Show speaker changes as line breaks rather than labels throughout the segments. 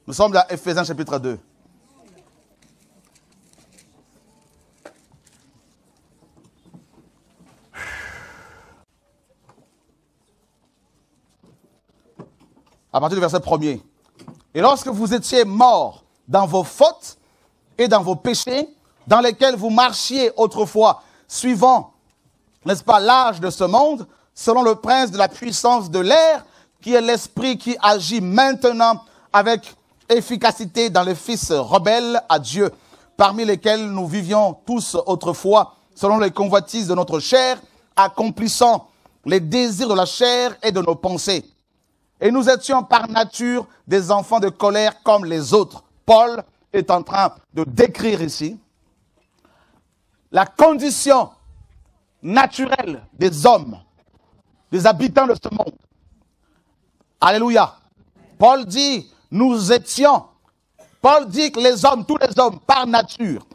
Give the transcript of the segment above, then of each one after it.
Nous sommes dans Éphésiens chapitre 2. À partir du verset 1er. Et lorsque vous étiez morts dans vos fautes et dans vos péchés, dans lesquels vous marchiez autrefois, suivant, n'est-ce pas, l'âge de ce monde, selon le prince de la puissance de l'air, qui est l'esprit qui agit maintenant avec efficacité dans les fils rebelles à Dieu, parmi lesquels nous vivions tous autrefois, selon les convoitises de notre chair, accomplissant les désirs de la chair et de nos pensées. Et nous étions par nature des enfants de colère comme les autres. Paul est en train de décrire ici la condition naturelle des hommes, des habitants de ce monde. Alléluia. Paul dit, nous étions. Paul dit que les hommes, tous les hommes, par nature,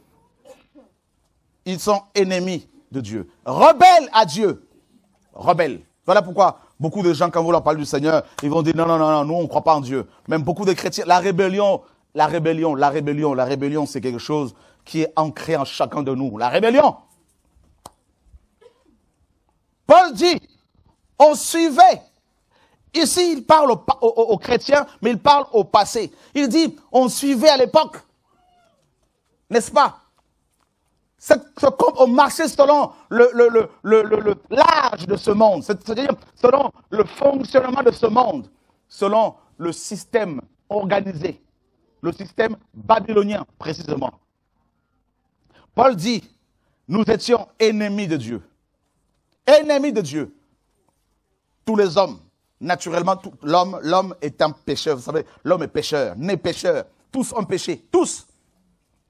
ils sont ennemis de Dieu. Rebelles à Dieu. Rebelles. Voilà pourquoi beaucoup de gens, quand vous leur parlez du Seigneur, ils vont dire non, non, non, non, nous on ne croit pas en Dieu. Même beaucoup de chrétiens, la rébellion, c'est quelque chose qui est ancré en chacun de nous. La rébellion. Paul dit, on suivait. Ici, il parle aux chrétiens, mais il parle au passé. Il dit, on suivait à l'époque. N'est-ce pas? On marchait selon l'âge de ce monde, c'est-à-dire selon le fonctionnement de ce monde, selon le système organisé, le système babylonien précisément. Paul dit, nous étions ennemis de Dieu. Ennemis de Dieu. Tous les hommes, naturellement, l'homme est un pécheur. Vous savez, l'homme est pécheur, né pécheur. Tous ont péché, tous,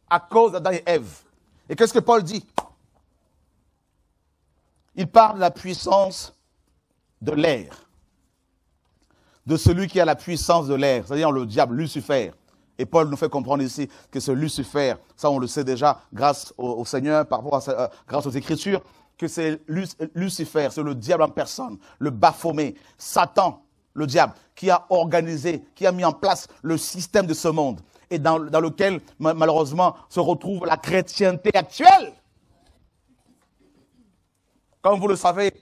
à cause d'Adam et Ève. Et qu'est-ce que Paul dit? Il parle de la puissance de l'air. De celui qui a la puissance de l'air, c'est-à-dire le diable, Lucifer. Et Paul nous fait comprendre ici que ce Lucifer, ça on le sait déjà grâce au Seigneur, par rapport à grâce aux Écritures, que c'est Lucifer, c'est le diable en personne, le Baphomet, Satan, le diable, qui a organisé, qui a mis en place le système de ce monde. Et dans lequel, malheureusement, se retrouve la chrétienté actuelle. Comme vous le savez,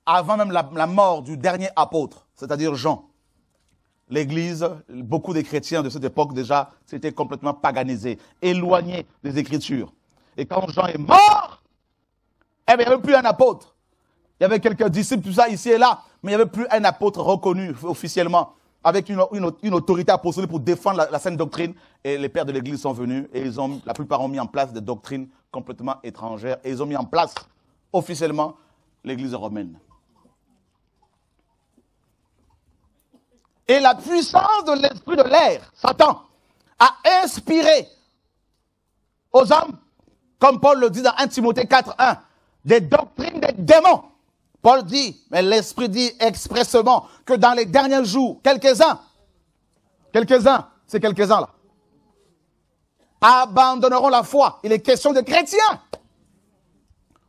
avant même la mort du dernier apôtre, c'est-à-dire Jean, l'Église, beaucoup des chrétiens de cette époque déjà, s'étaient complètement paganisés, éloignés des Écritures. Et quand Jean est mort, eh bien, il n'y avait plus un apôtre. Il y avait quelques disciples, tout ça, ici et là, mais il n'y avait plus un apôtre reconnu officiellement, avec une autorité apostolique pour défendre la saine doctrine. Et les pères de l'Église sont venus et la plupart ont mis en place des doctrines complètement étrangères. Et ils ont mis en place officiellement l'Église romaine. Et la puissance de l'esprit de l'air, Satan, a inspiré aux hommes, comme Paul le dit dans 1 Timothée 4:1, des doctrines des démons. Paul dit, mais l'Esprit dit expressément que dans les derniers jours, quelques-uns, c'est quelques-uns là, abandonneront la foi. Il est question de chrétiens.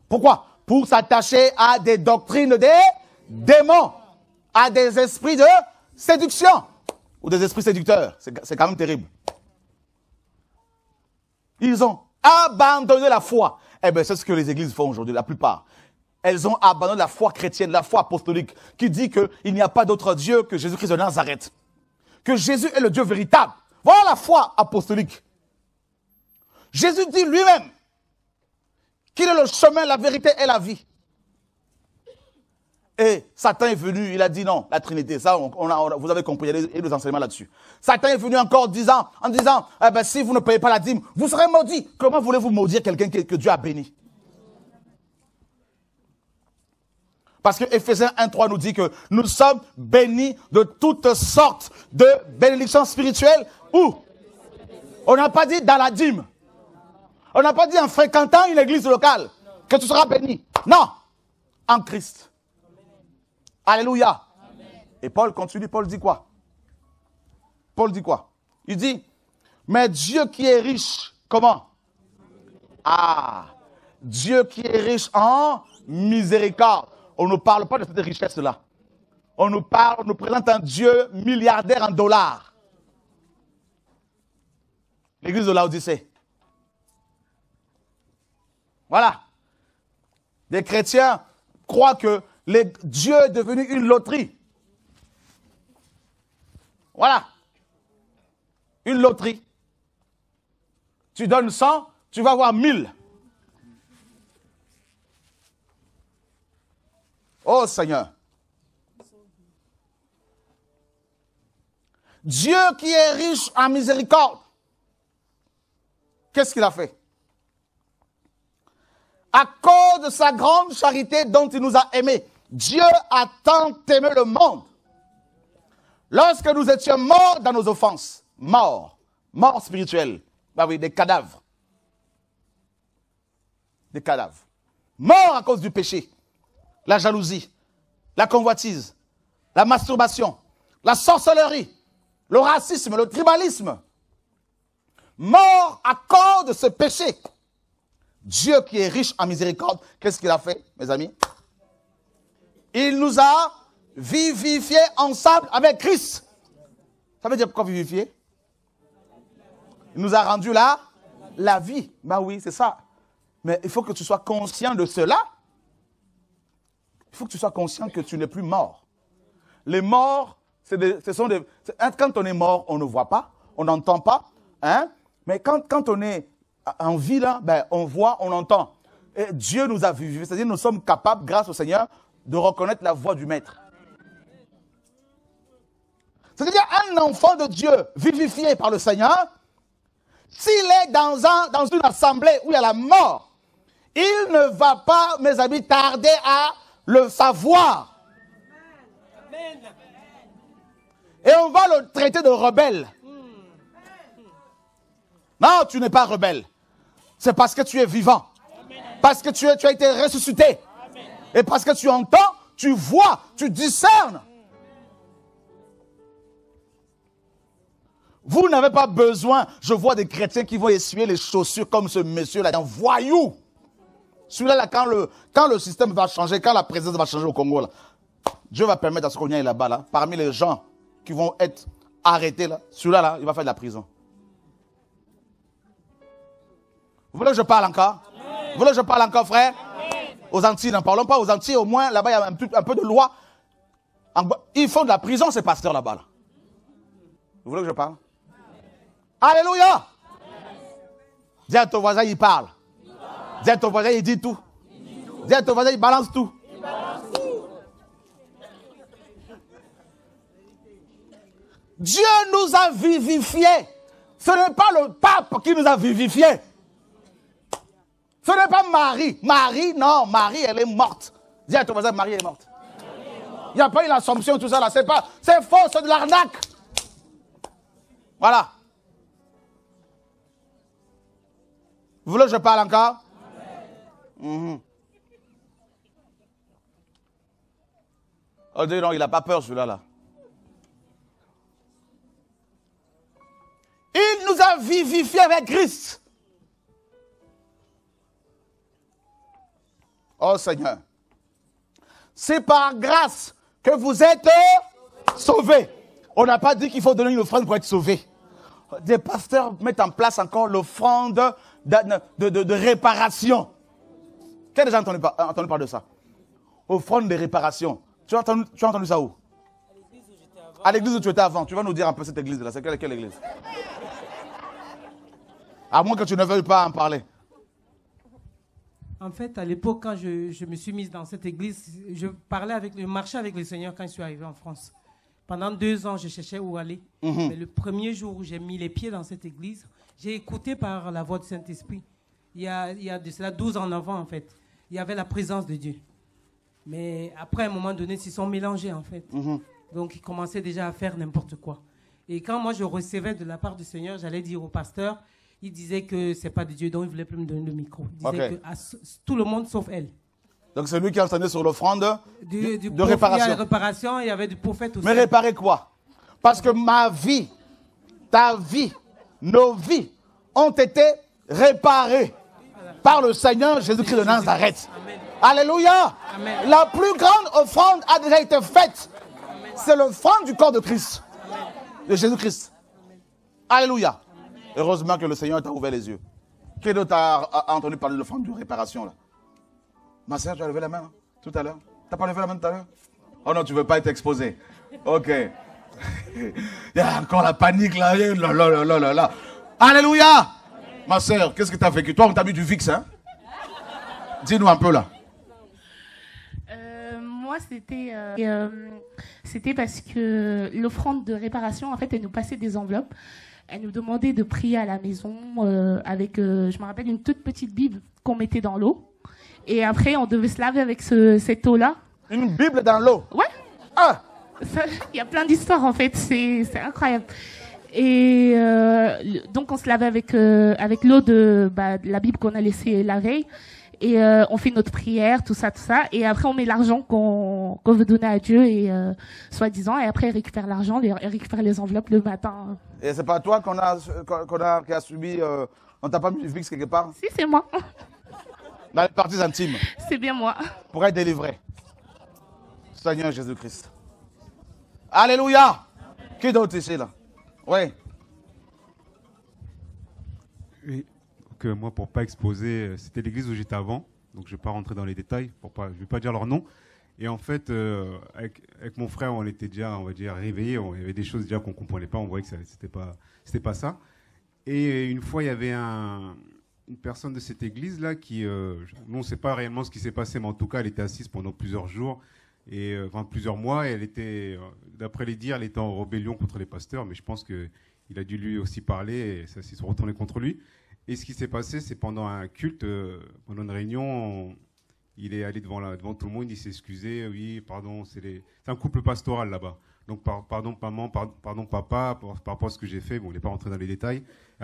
Pourquoi? Pour s'attacher à des doctrines des démons, à des esprits de séduction, ou des esprits séducteurs. C'est quand même terrible. Ils ont abandonné la foi. Eh bien, c'est ce que les églises font aujourd'hui, la plupart. Elles ont abandonné la foi chrétienne, la foi apostolique, qui dit qu'il n'y a pas d'autre Dieu que Jésus-Christ de Nazareth. Que Jésus est le Dieu véritable. Voilà la foi apostolique. Jésus dit lui-même qu'il est le chemin, la vérité et la vie. Et Satan est venu, il a dit non, la Trinité, ça, vous avez compris, il y a des enseignements là-dessus. Satan est venu encore en disant, eh ben, si vous ne payez pas la dîme, vous serez maudit. Comment voulez-vous maudire quelqu'un que Dieu a béni? Parce que Éphésiens 1:3 nous dit que nous sommes bénis de toutes sortes de bénédictions spirituelles. Où? On n'a pas dit dans la dîme. On n'a pas dit en fréquentant une église locale que tu seras béni. Non, en Christ. Alléluia. Amen. Et Paul continue, Paul dit quoi? Paul dit quoi? Il dit, mais Dieu qui est riche, comment? Ah, Dieu qui est riche en miséricorde. On ne parle pas de cette richesse-là. On nous présente un Dieu milliardaire en dollars. l'église de Laodicée. Voilà. Des chrétiens croient que Dieu est devenu une loterie. Voilà. Une loterie. Tu donnes 100, tu vas avoir 1000. Oh Seigneur. Dieu qui est riche en miséricorde, qu'est-ce qu'il a fait? À cause de sa grande charité dont il nous a aimés, Dieu a tant aimé le monde. Lorsque nous étions morts dans nos offenses, morts spirituels, bah oui, des cadavres. Des cadavres. Morts à cause du péché, la jalousie, la convoitise, la masturbation, la sorcellerie, le racisme, le tribalisme. Mort à cause de ce péché. Dieu qui est riche en miséricorde, qu'est-ce qu'il a fait, mes amis? Il nous a vivifiés ensemble avec Christ. Ça veut dire quoi vivifier? Il nous a rendu la vie. Ben oui, c'est ça. Mais il faut que tu sois conscient de cela. Il faut que tu sois conscient que tu n'es plus mort. Les morts, quand on est mort, on ne voit pas, on n'entend pas. Hein? Mais quand on est en vie, là, ben, on voit, on entend. Et Dieu nous a vus. C'est-à-dire nous sommes capables, grâce au Seigneur, de reconnaître la voix du Maître. C'est-à-dire un enfant de Dieu vivifié par le Seigneur, s'il est dans une assemblée où il y a la mort, il ne va pas, mes amis, tarder à le savoir. Amen. Et on va le traiter de rebelle. Non, tu n'es pas rebelle. C'est parce que tu es vivant. Parce que tu as été ressuscité. Et parce que tu entends, tu vois, tu discernes. Vous n'avez pas besoin. Je vois des chrétiens qui vont essuyer les chaussures comme ce monsieur-là, un voyou. Celui-là, quand le système va changer, quand la présence va changer au Congo, là, Dieu va permettre à ce qu'on y aille là-bas, là, parmi les gens qui vont être arrêtés, là, celui-là, là, il va faire de la prison. Vous voulez que je parle encore? Amen. Vous voulez que je parle encore, frère? Amen. Aux Antilles, n'en parlons pas. Aux Antilles, au moins, là-bas, il y a un peu de loi. Ils font de la prison, ces pasteurs là-bas. Là. Vous voulez que je parle? Amen. Alléluia! Amen. Dis à ton voisin, il parle. Dis à ton voisin, il dit tout. Dis à ton voisin, il balance tout. Dieu nous a vivifiés. Ce n'est pas le pape qui nous a vivifiés. Ce n'est pas Marie. Non, Marie, elle est morte. Dis à ton voisin, Marie est morte. Il n'y a pas eu l'Assomption, tout ça là. C'est faux, c'est de l'arnaque. Voilà. Vous voulez que je parle encore? Oh Dieu, non, il n'a pas peur celui-là. Là. Il nous a vivifiés avec Christ. Oh Seigneur. C'est par grâce que vous êtes sauvés. On n'a pas dit qu'il faut donner une offrande pour être sauvé. Des pasteurs mettent en place encore l'offrande de réparation. Qui a déjà entendu parler de ça? Offrande de réparation. Tu as entendu ça où? À l'église où tu étais avant. Tu vas nous dire un peu cette église-là. C'est quelle église? À moins que tu ne veuilles pas en parler.
En fait, à l'époque, quand je me suis mise dans cette église, je marchais avec le Seigneur quand je suis arrivé en France. Pendant 2 ans, je cherchais où aller. Mais le premier jour où j'ai mis les pieds dans cette église, j'ai écouté par la voix du Saint-Esprit. Il y a de cela 12 ans en avant, en fait. Il y avait la présence de Dieu. Mais après, à un moment donné, ils se sont mélangés, en fait. Donc, ils commençaient déjà à faire n'importe quoi. Et quand moi, je recevais de la part du Seigneur, j'allais dire au pasteur, il disait que ce n'est pas de Dieu, donc il ne voulait plus me donner le micro. Il disait que tout le monde sauf elle. Donc c'est lui qui enseignait sur l'offrande de réparation. Il y a la réparation, il y avait du prophète aussi.
Mais réparer quoi? Parce que ma vie, ta vie, nos vies ont été réparées par le Seigneur Jésus-Christ de Nazareth. Amen. Alléluia. Amen. La plus grande offrande a déjà été faite. C'est l'offrande du corps de Christ, de Jésus-Christ. Alléluia. Heureusement que le Seigneur t'a ouvert les yeux. Qui d'autre a entendu parler de l'offrande de réparation là? Ma soeur, tu as levé la main hein, tout à l'heure. Tu n'as pas levé la main tout à l'heure? Oh non, tu ne veux pas être exposé. Ok. Il y a encore la panique là. Là. Alléluia! Ma soeur, qu'est-ce que tu as vécu? Toi, on t'a mis du VIX, hein? Dis-nous un peu là.
Moi, c'était parce que l'offrande de réparation, en fait, elle nous passait des enveloppes. Elle nous demandait de prier à la maison avec, je me rappelle, une toute petite Bible qu'on mettait dans l'eau. Et après, on devait se laver avec cette eau-là.
Une Bible dans l'eau?
Ouais.
Ah!
Il y a plein d'histoires, en fait. C'est incroyable. Et donc, on se lavait avec l'eau de la Bible qu'on a laissée la veille. Et on fait notre prière, tout ça. Et après, on met l'argent qu'on veut donner à Dieu, et soi-disant. Et après, il récupère l'argent, il récupère les enveloppes le matin. Et
c'est pas toi qui a subi... on t'a pas mis du VIX quelque part?
Si, c'est moi.
Dans les parties intimes.
C'est bien moi.
Pour être délivré. Seigneur Jésus-Christ. Alléluia! Qui d'autre ici là? Oui.
Oui. Que moi, pour ne pas exposer, c'était l'église où j'étais avant, donc je ne vais pas rentrer dans les détails, je ne vais pas dire leur nom. Et en fait, avec mon frère, on était déjà, on va dire, réveillés, il y avait des choses déjà qu'on ne comprenait pas, on voyait que ce n'était pas ça. Et une fois, il y avait une personne de cette église-là qui, nous, on ne sait pas réellement ce qui s'est passé, mais en tout cas, elle était assise pendant plusieurs jours, plusieurs mois, et elle était, d'après les dires, elle était en rébellion contre les pasteurs, mais je pense qu'il a dû lui aussi parler, et ça s'est retourné contre lui. Et ce qui s'est passé, c'est pendant un culte, pendant une réunion, il est allé devant tout le monde, il s'est excusé. Oui, pardon, c'est un couple pastoral là-bas. Donc, pardon maman, pardon papa, par rapport à ce que j'ai fait. Bon, il n'est pas rentré dans les détails. Et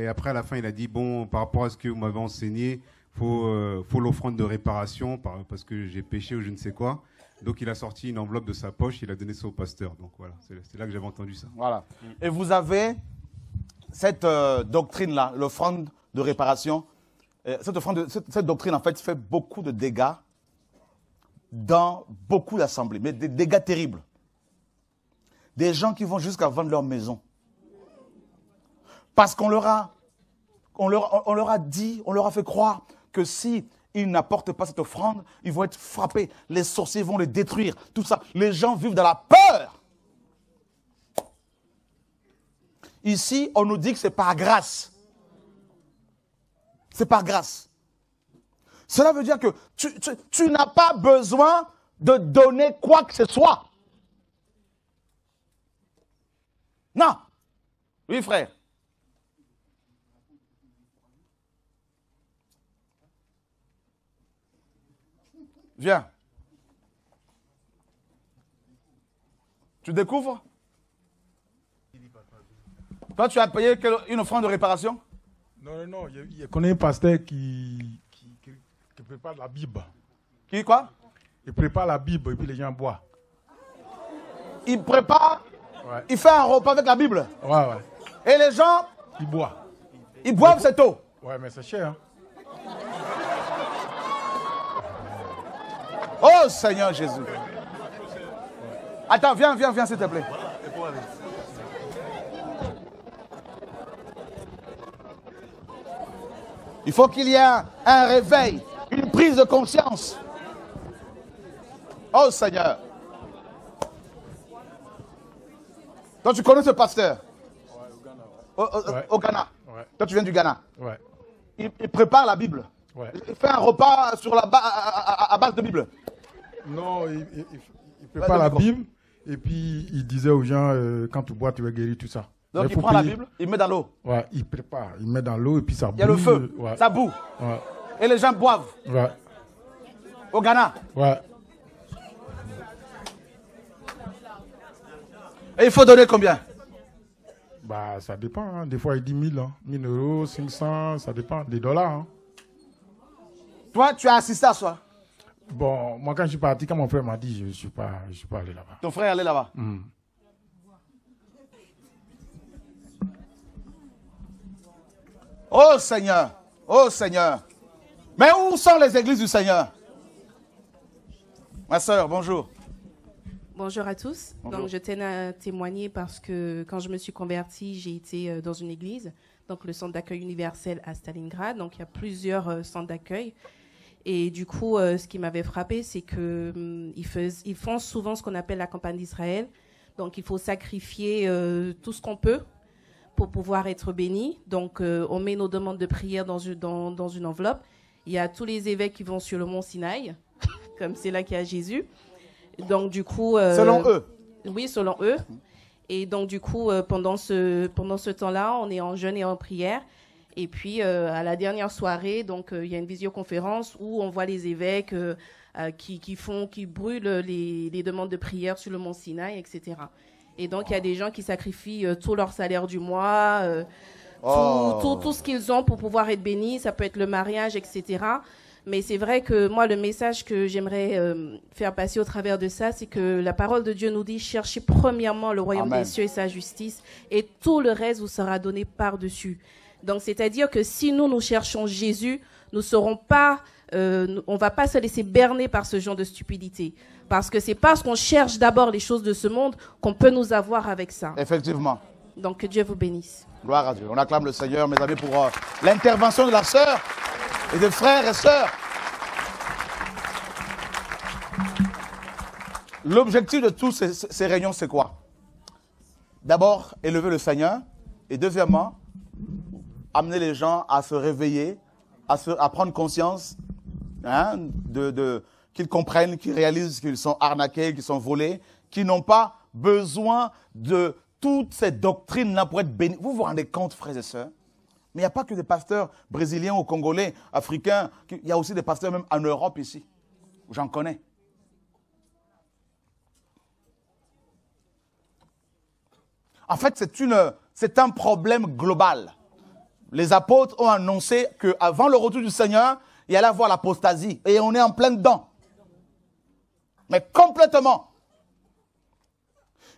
après, à la fin, il a dit, bon, par rapport à ce que vous m'avez enseigné, faut l'offrande de réparation parce que j'ai péché ou je ne sais quoi. Donc, il a sorti une enveloppe de sa poche, il a donné ça au pasteur. Donc, voilà, c'est là que j'avais entendu ça.
Voilà. Et vous avez... cette doctrine-là, l'offrande de réparation, cette doctrine, en fait, fait beaucoup de dégâts dans beaucoup d'assemblées, mais des dégâts terribles. Des gens qui vont jusqu'à vendre leur maison. Parce qu'on leur a dit, on leur a fait croire que si ils n'apportent pas cette offrande, ils vont être frappés, les sorciers vont les détruire, tout ça. Les gens vivent dans la peur. Ici, on nous dit que c'est par grâce. C'est par grâce. Cela veut dire que tu n'as pas besoin de donner quoi que ce soit. Non. Oui, frère. Viens. Tu découvres? Toi, tu as payé une offrande de réparation?
Non. Je connais un pasteur qui prépare la Bible.
Qui quoi?
Il prépare la Bible et puis les gens boivent.
Il prépare,
ouais.
Il fait un repas avec la Bible.
Ouais.
Et les gens?
Ils boivent.
Ils boivent cette eau.
Ouais, mais c'est cher. Hein?
Oh Seigneur Jésus. Attends, viens s'il te plaît. Il faut qu'il y ait un réveil, une prise de conscience. Oh Seigneur. Toi, tu connais ce pasteur?
Ouais,
au Ghana.
Ouais.
Toi, tu viens du Ghana.
Ouais.
Il prépare la Bible.
Ouais.
Il fait un repas sur à base de Bible.
Non, il prépare la Bible et puis il disait aux gens quand tu bois, tu vas guérir tout ça.
Donc il prend la Bible, il met dans l'eau.
Ouais, il prépare, il met dans l'eau et puis ça boue.
Il y a le feu,
ouais.
Ça boue.
Ouais.
Et les gens boivent.
Ouais.
Au Ghana.
Ouais.
Et il faut donner combien?
Bah, ça dépend. Hein. Des fois, il dit 1000, hein. 1000 euros, 500, ça dépend. Des dollars. Hein.
Toi, tu as assisté à ça?
Bon, moi, quand je suis parti, quand mon frère m'a dit, je ne suis pas allé là-bas.
Ton frère est allé là-bas? Oh Seigneur, oh Seigneur. Mais où sont les églises du Seigneur? Ma soeur, bonjour.
Bonjour à tous.
Bonjour.
Donc, je tenais à témoigner parce que quand je me suis convertie, j'ai été dans une église, donc le centre d'accueil universel à Stalingrad. Donc, il y a plusieurs centres d'accueil. Et du coup, ce qui m'avait frappé, c'est qu'ils font souvent ce qu'on appelle la campagne d'Israël. Donc, il faut sacrifier tout ce qu'on peut pour pouvoir être béni. Donc, on met nos demandes de prière dans une enveloppe. Il y a tous les évêques qui vont sur le mont Sinaï, comme c'est là qu'il y a Jésus. Donc, du coup...
selon eux?
Oui, selon eux. Et donc, du coup, pendant ce temps-là, on est en jeûne et en prière. Et puis, à la dernière soirée, donc, il y a une visioconférence où on voit les évêques qui brûlent les demandes de prière sur le mont Sinaï, etc. Et donc, il y a des gens qui sacrifient tout leur salaire du mois, tout ce qu'ils ont pour pouvoir être bénis. Ça peut être le mariage, etc. Mais c'est vrai que moi, le message que j'aimerais faire passer au travers de ça, c'est que la parole de Dieu nous dit « Cherchez premièrement le royaume des cieux et sa justice, et tout le reste vous sera donné par-dessus. » Donc, c'est-à-dire que si nous cherchons Jésus, nous serons pas, on va pas se laisser berner par ce genre de stupidité. Parce que c'est parce qu'on cherche d'abord les choses de ce monde qu'on peut nous avoir avec ça.
Effectivement.
Donc, que Dieu vous bénisse.
Gloire à Dieu. On acclame le Seigneur, mes amis, pour l'intervention de la sœur et des frères et sœurs. L'objectif de tous ces réunions, c'est quoi? D'abord, élever le Seigneur. Et deuxièmement, amener les gens à se réveiller, à prendre conscience, hein, qu'ils comprennent, qu'ils réalisent qu'ils sont arnaqués, qu'ils sont volés, qu'ils n'ont pas besoin de toutes ces doctrines-là pour être bénis. Vous vous rendez compte, frères et sœurs? Mais il n'y a pas que des pasteurs brésiliens ou congolais, africains. Il y a aussi des pasteurs même en Europe ici. J'en connais. En fait, c'est un problème global. Les apôtres ont annoncé qu'avant le retour du Seigneur, il y allait avoir l'apostasie. Et on est en plein dedans. Mais complètement.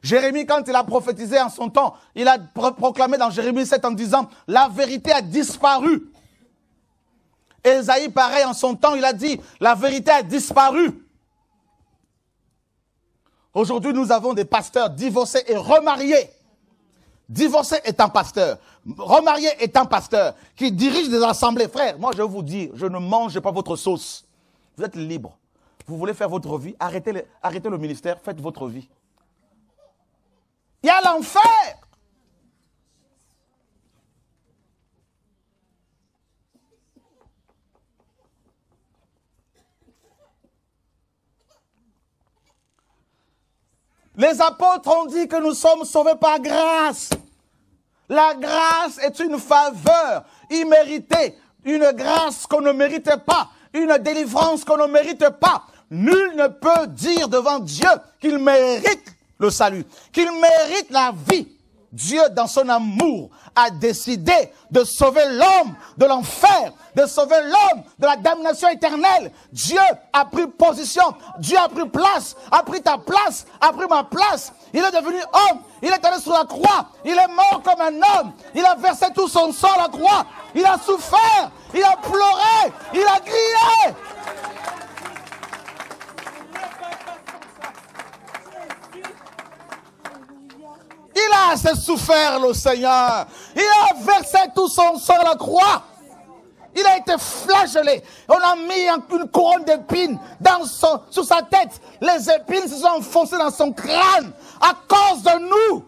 Jérémie, quand il a prophétisé en son temps, il a proclamé dans Jérémie 7 en disant « La vérité a disparu ». Ésaïe, pareil, en son temps, il a dit « La vérité a disparu ». Aujourd'hui, nous avons des pasteurs divorcés et remariés. Divorcé est un pasteur, remarié est un pasteur, qui dirige des assemblées. Frère, moi je vous dis, je ne mange pas votre sauce. Vous êtes libre. Vous voulez faire votre vie, arrêtez le ministère, faites votre vie. Il y a l'enfer. Les apôtres ont dit que nous sommes sauvés par grâce. La grâce est une faveur imméritée, une grâce qu'on ne méritait pas, une délivrance qu'on ne mérite pas. Nul ne peut dire devant Dieu qu'il mérite le salut, qu'il mérite la vie. Dieu, dans son amour, a décidé de sauver l'homme de l'enfer, de sauver l'homme de la damnation éternelle. Dieu a pris position, Dieu a pris place, a pris ta place, a pris ma place. Il est devenu homme, il est allé sur la croix, il est mort comme un homme, il a versé tout son sang à la croix, il a souffert, il a pleuré, il a crié. Il a assez souffert, le Seigneur. Il a versé tout son sang à la croix. Il a été flagellé. On a mis une couronne d'épines sur sa tête. Les épines se sont enfoncées dans son crâne à cause de nous.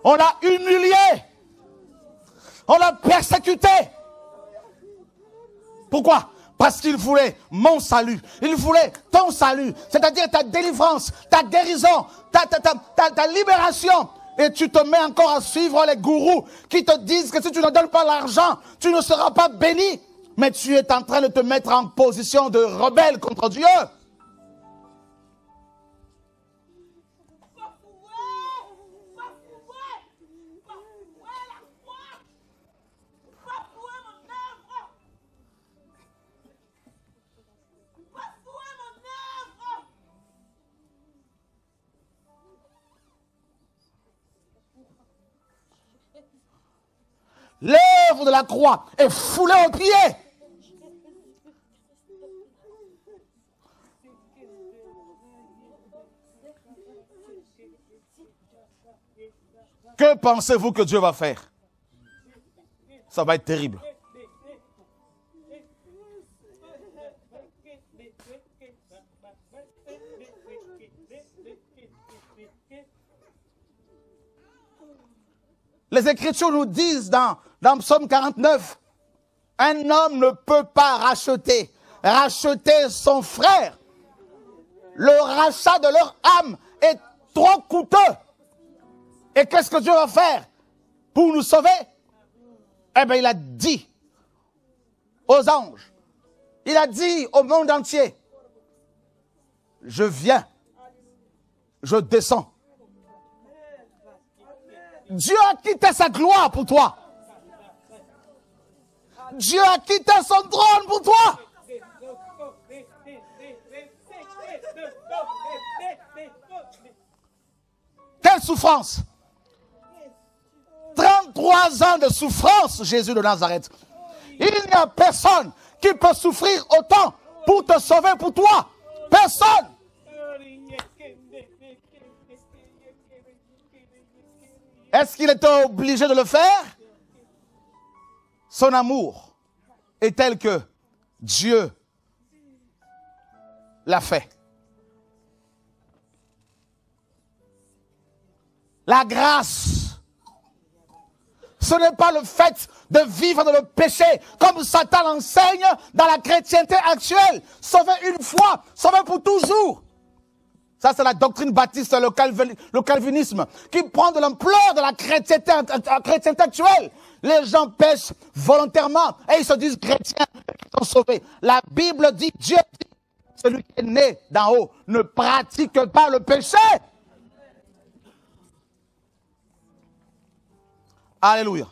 On l'a humilié. On l'a persécuté. Pourquoi? Parce qu'il voulait mon salut. Il voulait ton salut. C'est-à-dire ta délivrance, ta guérison, ta libération. Et tu te mets encore à suivre les gourous qui te disent que si tu ne donnes pas l'argent, tu ne seras pas béni. Mais tu es en train de te mettre en position de rebelle contre Dieu. l'œuvre de la croix est foulée aux pieds. Que pensez-vous que Dieu va faire? Ça va être terrible. Les Écritures nous disent dans Psaume 49, un homme ne peut pas racheter son frère. Le rachat de leur âme est trop coûteux. Et qu'est-ce que Dieu va faire pour nous sauver? Eh bien, il a dit aux anges, il a dit au monde entier, je viens, je descends. Dieu a quitté sa gloire pour toi. Dieu a quitté son trône pour toi. Quelle souffrance! 33 ans de souffrance, Jésus de Nazareth. Il n'y a personne qui peut souffrir autant pour te sauver pour toi. Personne. Est-ce qu'il était obligé de le faire? Son amour est tel que Dieu l'a fait. La grâce, ce n'est pas le fait de vivre dans le péché, comme Satan l'enseigne dans la chrétienté actuelle. Sauvé une fois, sauvé pour toujours. Ça, c'est la doctrine baptiste, le calvinisme, qui prend de l'ampleur de la chrétienté actuelle. Les gens pêchent volontairement et ils se disent chrétiens, ils sont sauvés. La Bible dit, Dieu dit, celui qui est né d'en haut ne pratique pas le péché. Alléluia.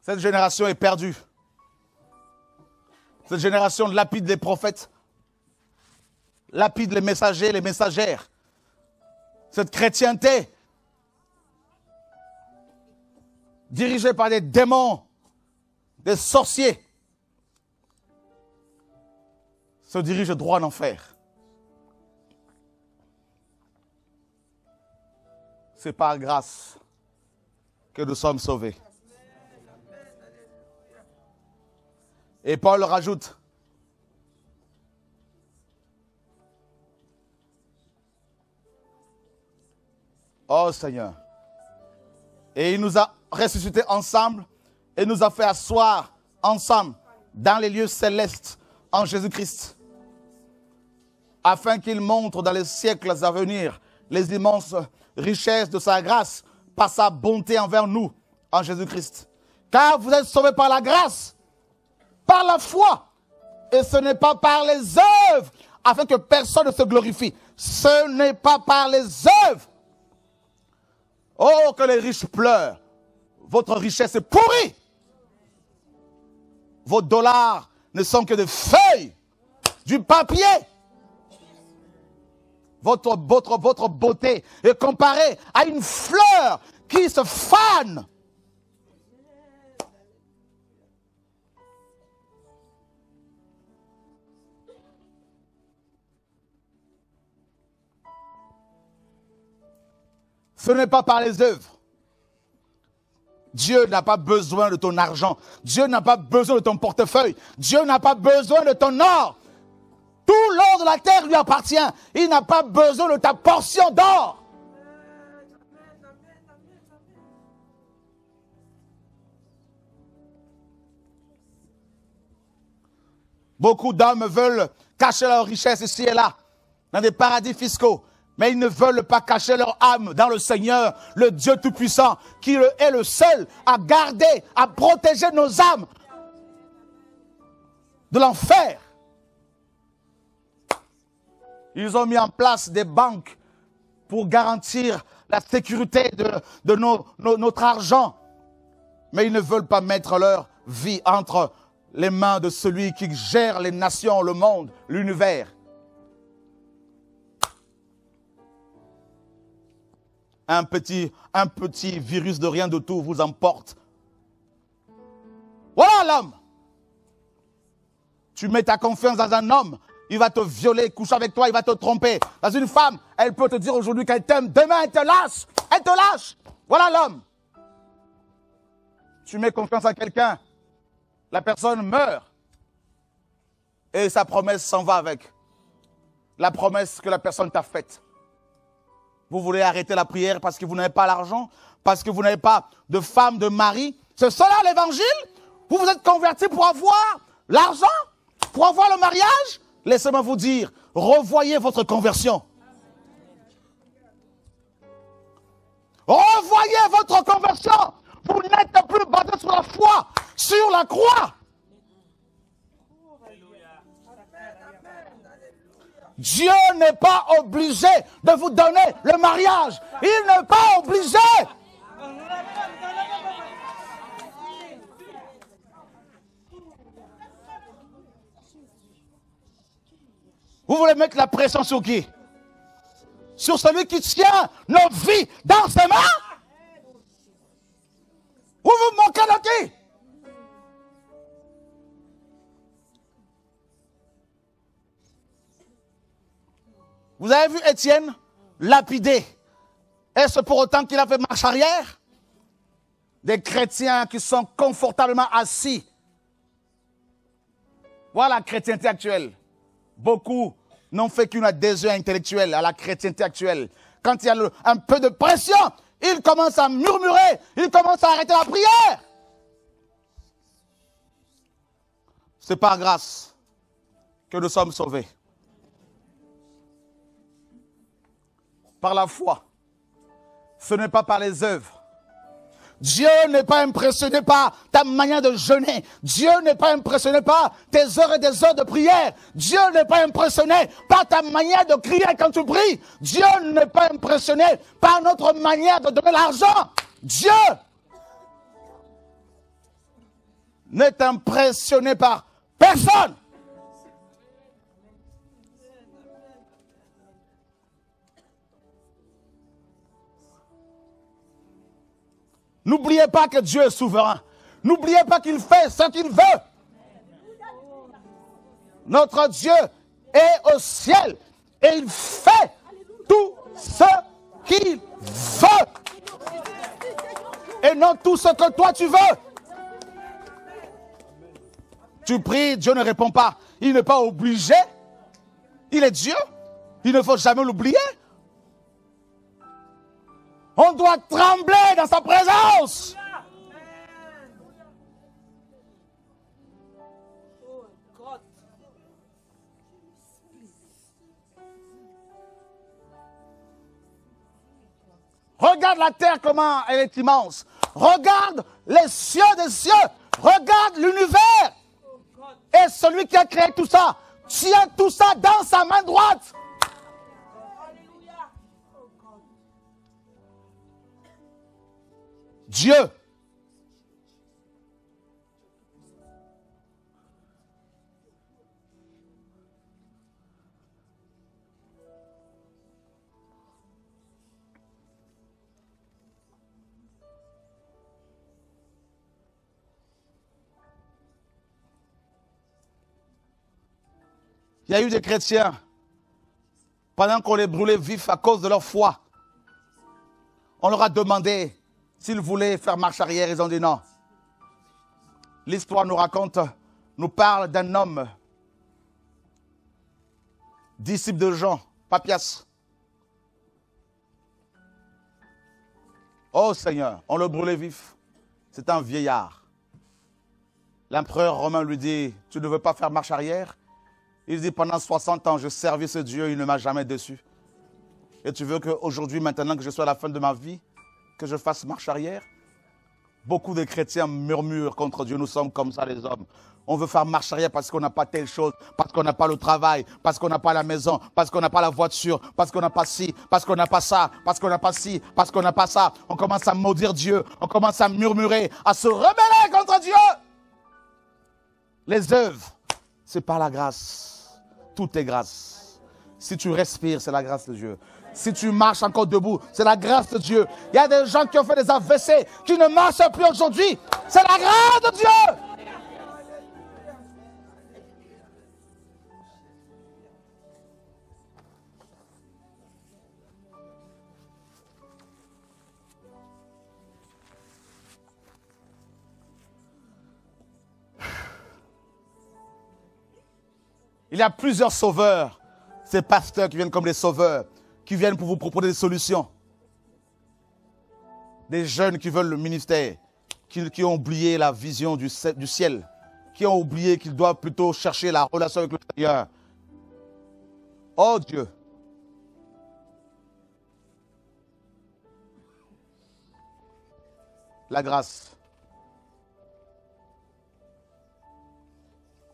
Cette génération est perdue. Cette génération lapide les prophètes, lapide les messagers, les messagères. Cette chrétienté dirigée par des démons, des sorciers, se dirige droit en enfer. C'est par grâce que nous sommes sauvés. Et Paul rajoute, oh Seigneur, et il nous a ressuscités ensemble et nous a fait asseoir ensemble dans les lieux célestes en Jésus-Christ, afin qu'il montre dans les siècles à venir les immenses richesses de sa grâce par sa bonté envers nous en Jésus-Christ. Car vous êtes sauvés par la grâce, par la foi, et ce n'est pas par les œuvres, afin que personne ne se glorifie. Ce n'est pas par les œuvres. Oh, que les riches pleurent. Votre richesse est pourrie. Vos dollars ne sont que des feuilles, du papier. Votre beauté est comparée à une fleur qui se fane. Ce n'est pas par les œuvres. Dieu n'a pas besoin de ton argent. Dieu n'a pas besoin de ton portefeuille. Dieu n'a pas besoin de ton or. Tout l'or de la terre lui appartient. Il n'a pas besoin de ta portion d'or. Beaucoup d'hommes veulent cacher leur richesse ici et là, dans des paradis fiscaux. Mais ils ne veulent pas cacher leur âme dans le Seigneur, le Dieu Tout-Puissant, qui est le seul à garder, à protéger nos âmes de l'enfer. Ils ont mis en place des banques pour garantir la sécurité de notre argent. Mais ils ne veulent pas mettre leur vie entre les mains de celui qui gère les nations, le monde, l'univers. Un petit virus de rien de tout vous emporte. Voilà l'homme. Tu mets ta confiance dans un homme, il va te violer, coucher avec toi, il va te tromper. Dans une femme, elle peut te dire aujourd'hui qu'elle t'aime, demain elle te lâche. Elle te lâche. Voilà l'homme. Tu mets confiance en quelqu'un, la personne meurt. Et sa promesse s'en va avec. La promesse que la personne t'a faite. Vous voulez arrêter la prière parce que vous n'avez pas l'argent, parce que vous n'avez pas de femme, de mari. C'est cela l'évangile? Vous vous êtes convertis pour avoir l'argent, pour avoir le mariage? Laissez-moi vous dire, revoyez votre conversion. Revoyez votre conversion. Vous n'êtes plus basé sur la foi, sur la croix. Dieu n'est pas obligé de vous donner le mariage. Il n'est pas obligé. Vous voulez mettre la pression sur qui? Sur celui qui tient nos vies dans ses mains? Vous vous moquez de qui? Vous avez vu Étienne lapidé? Est-ce pour autant qu'il a fait marche arrière? Des chrétiens qui sont confortablement assis. Voilà la chrétienté actuelle. Beaucoup n'ont fait qu'une adhésion intellectuelle à la chrétienté actuelle. Quand il y a un peu de pression, ils commencent à murmurer, ils commencent à arrêter la prière. C'est par grâce que nous sommes sauvés. Par la foi. Ce n'est pas par les œuvres. Dieu n'est pas impressionné par ta manière de jeûner. Dieu n'est pas impressionné par tes heures et des heures de prière. Dieu n'est pas impressionné par ta manière de crier quand tu pries. Dieu n'est pas impressionné par notre manière de donner l'argent. Dieu n'est impressionné par personne. N'oubliez pas que Dieu est souverain. N'oubliez pas qu'il fait ce qu'il veut. Notre Dieu est au ciel et il fait tout ce qu'il veut. Et non tout ce que toi tu veux. Tu pries, Dieu ne répond pas. Il n'est pas obligé. Il est Dieu. Il ne faut jamais l'oublier. On doit trembler dans sa présence. Regarde la terre, comment elle est immense. Regarde les cieux des cieux. Regarde l'univers. Et celui qui a créé tout ça tient tout ça dans sa main droite. Dieu. Il y a eu des chrétiens, pendant qu'on les brûlait vifs à cause de leur foi, on leur a demandé s'ils voulaient faire marche arrière, ils ont dit non. L'histoire nous raconte, nous parle d'un homme, disciple de Jean, Papias. Oh Seigneur, on le brûlait vif. C'est un vieillard. L'empereur romain lui dit, tu ne veux pas faire marche arrière? Il dit, pendant 60 ans, je servis ce Dieu, il ne m'a jamais déçu. Et tu veux qu'aujourd'hui, maintenant que je sois à la fin de ma vie, que je fasse marche arrière? Beaucoup de chrétiens murmurent contre Dieu. Nous sommes comme ça, les hommes. On veut faire marche arrière parce qu'on n'a pas telle chose, parce qu'on n'a pas le travail, parce qu'on n'a pas la maison, parce qu'on n'a pas la voiture, parce qu'on n'a pas ci, parce qu'on n'a pas ça, parce qu'on n'a pas ci, parce qu'on n'a pas ça. On commence à maudire Dieu, on commence à murmurer, à se rebeller contre Dieu. Les œuvres, c'est par la grâce. Tout est grâce. Si tu respires, c'est la grâce de Dieu. Si tu marches encore debout, c'est la grâce de Dieu. Il y a des gens qui ont fait des AVC, qui ne marchent plus aujourd'hui. C'est la grâce de Dieu. Il y a plusieurs sauveurs. Ces pasteurs qui viennent comme des sauveurs, qui viennent pour vous proposer des solutions. Des jeunes qui veulent le ministère, qui ont oublié la vision du ciel, qui ont oublié qu'ils doivent plutôt chercher la relation avec le Seigneur. Oh Dieu! La grâce.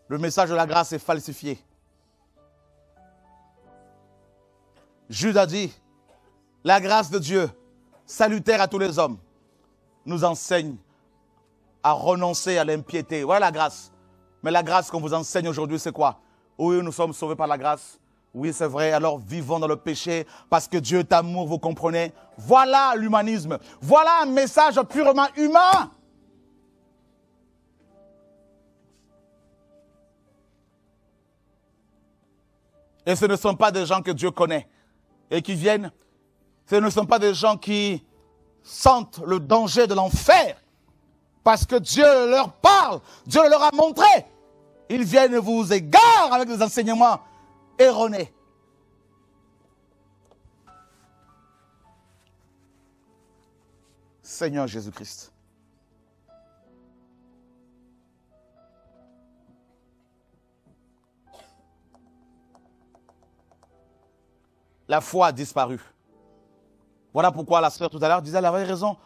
Le message de la grâce est falsifié. Jude a dit, la grâce de Dieu, salutaire à tous les hommes, nous enseigne à renoncer à l'impiété. Voilà la grâce. Mais la grâce qu'on vous enseigne aujourd'hui, c'est quoi? Oui, nous sommes sauvés par la grâce. Oui, c'est vrai, alors vivons dans le péché parce que Dieu est amour, vous comprenez? Voilà l'humanisme. Voilà un message purement humain. Et ce ne sont pas des gens que Dieu connaît et qui viennent. Ce ne sont pas des gens qui sentent le danger de l'enfer parce que Dieu leur parle, Dieu leur a montré. Ils viennent et vous égarent avec des enseignements erronés. Seigneur Jésus-Christ. La foi a disparu. Voilà pourquoi la sœur tout à l'heure disait, elle avait raison.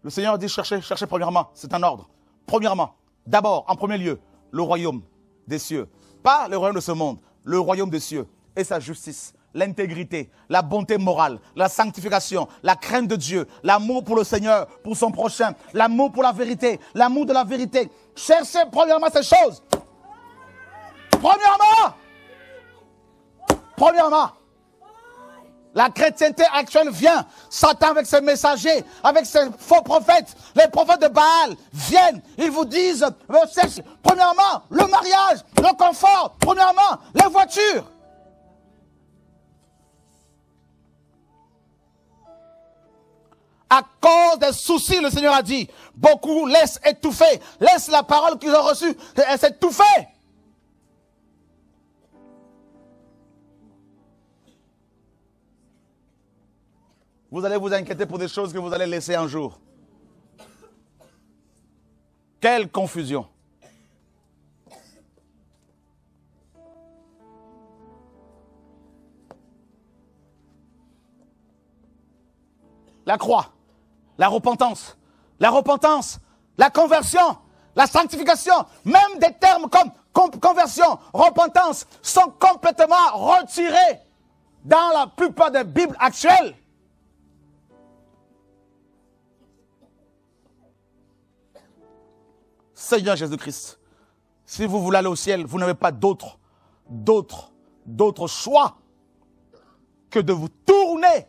Le Seigneur a dit, cherchez premièrement, c'est un ordre. Premièrement, d'abord, en premier lieu, le royaume des cieux. Pas le royaume de ce monde, le royaume des cieux et sa justice, l'intégrité, la bonté morale, la sanctification, la crainte de Dieu, l'amour pour le Seigneur, pour son prochain, l'amour pour la vérité, l'amour de la vérité. Cherchez premièrement ces choses. Premièrement. La chrétienté actuelle vient. Satan avec ses messagers, avec ses faux prophètes, les prophètes de Baal viennent. Ils vous disent, premièrement, le mariage, le confort. Premièrement, les voitures. À cause des soucis, le Seigneur a dit, beaucoup laissent étouffer, laissent la parole qu'ils ont reçue, elle s'étouffer. Vous allez vous inquiéter pour des choses que vous allez laisser un jour. Quelle confusion. La croix, la repentance, la conversion, la sanctification, même des termes comme conversion, repentance, sont complètement retirés dans la plupart des Bibles actuelles. Seigneur Jésus-Christ, si vous voulez aller au ciel, vous n'avez pas d'autre choix que de vous tourner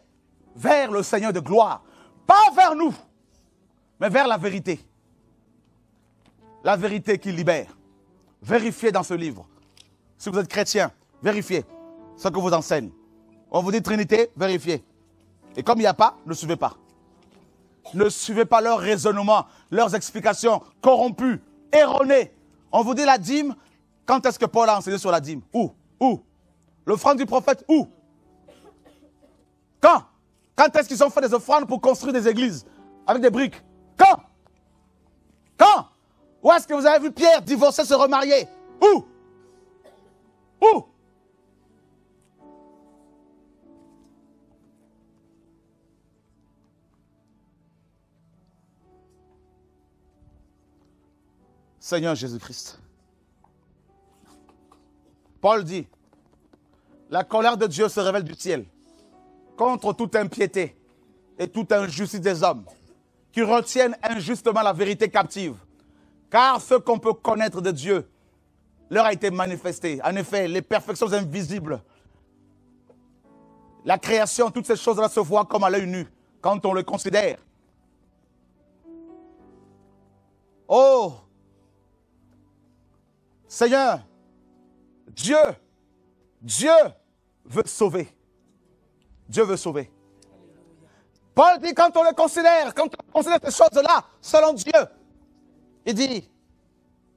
vers le Seigneur de gloire. Pas vers nous, mais vers la vérité. La vérité qui libère. Vérifiez dans ce livre. Si vous êtes chrétien, vérifiez ce que vous enseigne. On vous dit Trinité, vérifiez. Et comme il n'y a pas, ne suivez pas. Ne suivez pas leurs raisonnements, leurs explications corrompues, erronées. On vous dit la dîme. Quand est-ce que Paul a enseigné sur la dîme? Où? L'offrande du prophète? Où? Quand? Quand est-ce qu'ils ont fait des offrandes pour construire des églises avec des briques? Quand? Où est-ce que vous avez vu Pierre divorcer, se remarier? Où? Seigneur Jésus-Christ. Paul dit, la colère de Dieu se révèle du ciel contre toute impiété et toute injustice des hommes qui retiennent injustement la vérité captive. Car ce qu'on peut connaître de Dieu leur a été manifesté. En effet, les perfections invisibles, la création, toutes ces choses-là se voient comme à l'œil nu quand on le considère. Oh, Seigneur, Dieu veut sauver. Dieu veut sauver. Paul dit quand on le considère, quand on considère ces choses-là, selon Dieu, il dit,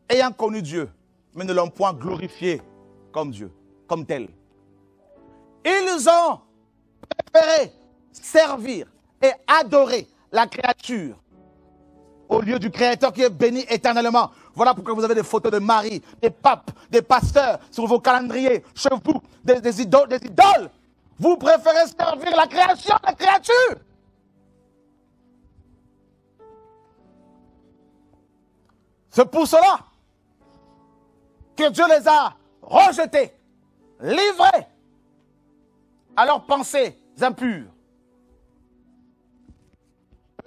ayant connu Dieu, mais ne l'ont point glorifié comme Dieu, comme tel. Ils ont préféré servir et adorer la créature au lieu du Créateur qui est béni éternellement. Voilà pourquoi vous avez des photos de Marie, des papes, des pasteurs sur vos calendriers, chez vous, des idoles. Vous préférez servir la création, la créature. C'est pour cela que Dieu les a rejetés, livrés à leurs pensées impures.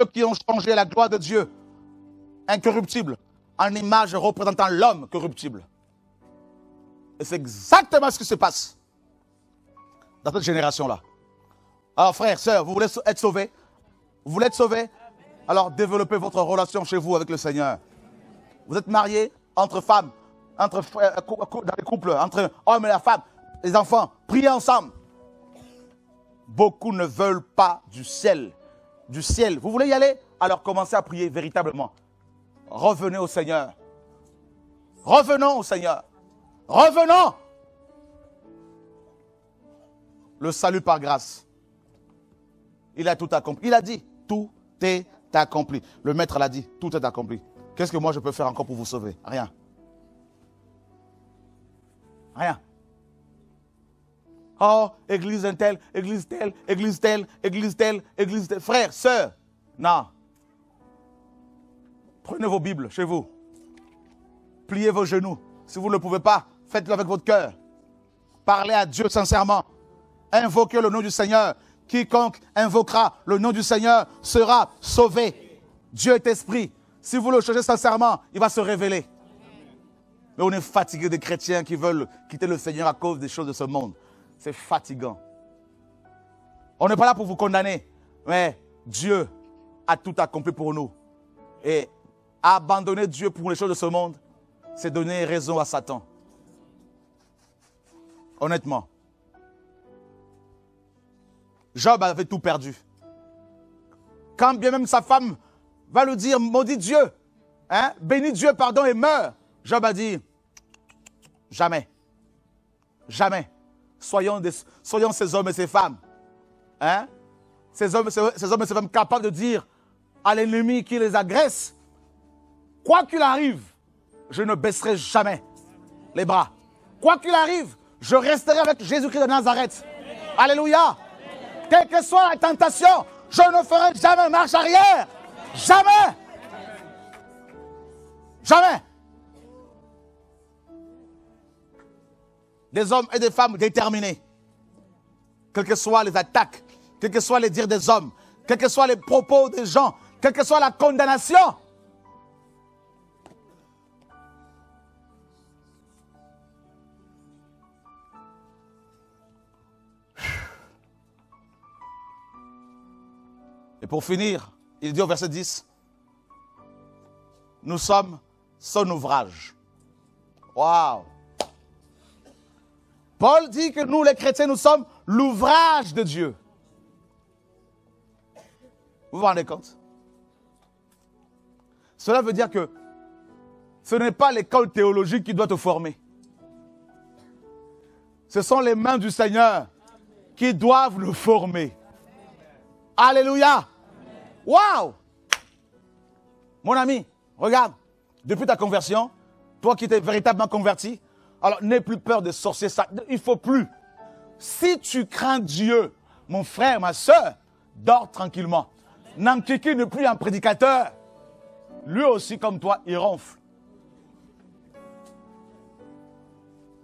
Eux qui ont changé la gloire de Dieu incorruptible en image représentant l'homme corruptible. Et c'est exactement ce qui se passe dans cette génération-là. Alors frères, sœurs, vous voulez être sauvés? Vous voulez être sauvés? Alors développez votre relation chez vous avec le Seigneur. Vous êtes mariés entre femmes, dans les couples, entre hommes et la femme, les enfants, priez ensemble. Beaucoup ne veulent pas du ciel. Du ciel. Vous voulez y aller? Alors commencez à prier véritablement. Revenez au Seigneur. Revenons au Seigneur. Revenons. Le salut par grâce. Il a tout accompli. Il a dit, tout est accompli. Le maître l'a dit, tout est accompli. Qu'est-ce que moi je peux faire encore pour vous sauver? Rien. Rien. Oh, église telle, église telle, église telle, église telle, église telle. Frères, sœurs, non. Prenez vos Bibles chez vous. Pliez vos genoux. Si vous ne le pouvez pas, faites-le avec votre cœur. Parlez à Dieu sincèrement. Invoquez le nom du Seigneur. Quiconque invoquera le nom du Seigneur sera sauvé. Dieu est esprit. Si vous le cherchez sincèrement, il va se révéler. Mais on est fatigué des chrétiens qui veulent quitter le Seigneur à cause des choses de ce monde. C'est fatigant. On n'est pas là pour vous condamner. Mais Dieu a tout accompli pour nous. Et abandonner Dieu pour les choses de ce monde, c'est donner raison à Satan. Honnêtement. Job avait tout perdu. Quand bien même sa femme va lui dire, maudit Dieu, hein, bénis Dieu, pardon, et meurt. Job a dit, jamais, jamais. Soyons ces hommes et ces femmes. Hein? Ces hommes et ces femmes capables de dire à l'ennemi qui les agresse, quoi qu'il arrive, je ne baisserai jamais les bras. Quoi qu'il arrive, je resterai avec Jésus-Christ de Nazareth. Alléluia. Quelle que soit la tentation, je ne ferai jamais marche arrière. Jamais. Jamais. Des hommes et des femmes déterminés. Quelles que soient les attaques, quels que soient les dires des hommes, quels que soient les propos des gens, quelle que soit la condamnation. Et pour finir, il dit au verset 10, nous sommes son ouvrage. Waouh! Paul dit que nous, les chrétiens, nous sommes l'ouvrage de Dieu. Vous vous rendez compte? Cela veut dire que ce n'est pas l'école théologique qui doit te former. Ce sont les mains du Seigneur qui doivent le former. Alléluia! Waouh! Mon ami, regarde, depuis ta conversion, toi qui t'es véritablement converti, alors n'aie plus peur des sorciers. Il ne faut plus. Si tu crains Dieu, mon frère, ma soeur, dors tranquillement. Nankiki n'est plus un prédicateur. Lui aussi, comme toi, il ronfle.